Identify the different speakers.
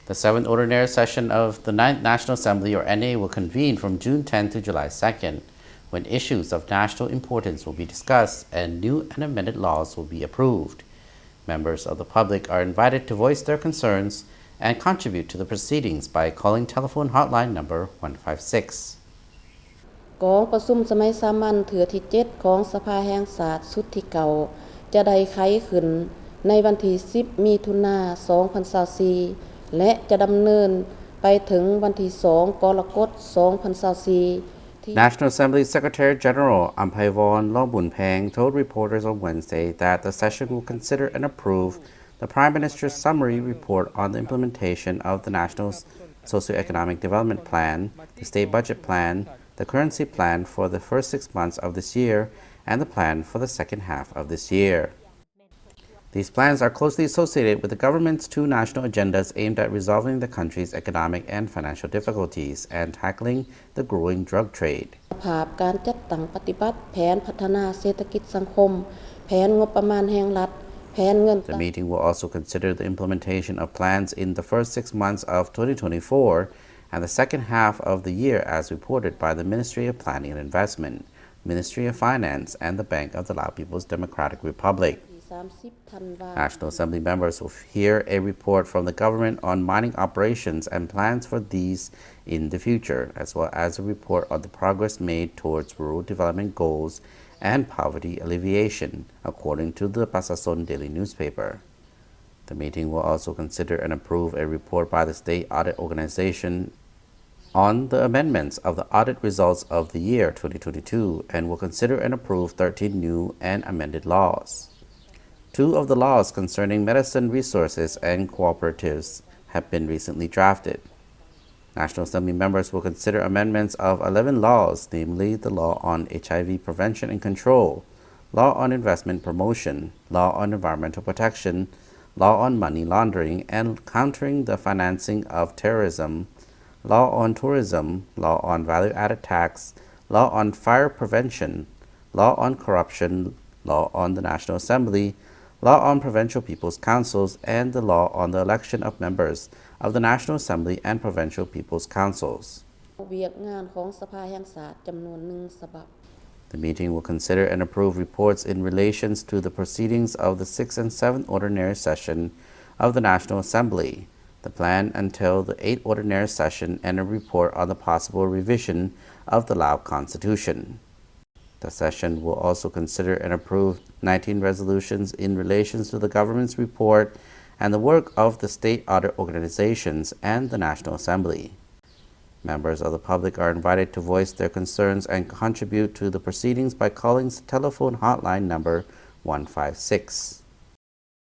Speaker 1: The 7th Ordinary Session of the 9th National Assembly, or NA, will convene from June 10 to July 2nd, when issues of national importance will be discussed and new and amended laws will be approved. Members of the public are invited to voice their concerns and contribute to the proceedings by calling telephone hotline number 156.
Speaker 2: กองประชุมสมัยสามัญเถือที่7ของสภาแห่งชาติสุดที่เก่าจะได้ไขขึ้นในวันที่10มิถุนายน2024และจะดำเนินไปถึงวันที่2กรกฎาคม2024
Speaker 1: National Assembly Secretary General Ampaivorn Lobunpeng told reporters on Wednesday that the session will consider and approve the Prime Minister's summary report on the implementation of the National Socioeconomic Development Plan, the State Budget Plan, the Currency Plan for the first 6 months of this year, and the plan for the second half of this year. These plans are closely associated with the government's two national agendas aimed at resolving the country's economic and financial difficulties and tackling the growing drug trade.
Speaker 2: ภาพการจัดตั้งปฏิบัติแผนพัฒนาเศรษฐกิจสังคมแผนงบประมาณแห่งรัฐแผนเงิน
Speaker 1: The meeting will also consider the implementation of plans in the first 6 months of 2024 and the second half of the year as reported by the Ministry of Planning and Investment, Ministry of Finance, and the Bank of the Lao People's Democratic Republic. National Assembly members will hear a report from the government on mining operations and plans for these in the future, as well as a report on the progress made towards rural development goals and poverty alleviation, according to the Pasason Daily newspaper. The meeting will also consider and approve a report by the State Audit Organization on the amendments of the audit results of the year 2022 and will consider and approve 13 new and amended laws. 2 of the laws concerning medicine resources and cooperatives have been recently drafted. National Assembly members will consider amendments of 11 laws, namely the law on HIV prevention and control, law on investment promotion, law on environmental protection, law on money laundering and countering the financing of terrorism, law on tourism, law on value-added tax, law on fire prevention, law on corruption, law on the National Assembly, law on provincial people's councils, and the law on the election of members of the National Assembly and provincial people's councils.
Speaker 2: เวียกงานของสภาแห่งชาติจำนวน1ฉบับ
Speaker 1: The meeting will consider and approve reports in relations to the proceedings of the 6th and 7th Ordinary Session of the National Assembly, the plan until the 8th Ordinary Session, and a report on the possible revision of the Lao Constitution. The session will also consider and approve 19 resolutions in relation to the government's report and the work of the state audit organizations and the National Assembly. Members of the public are invited to voice their concerns and contribute to the proceedings by calling the telephone hotline number 156.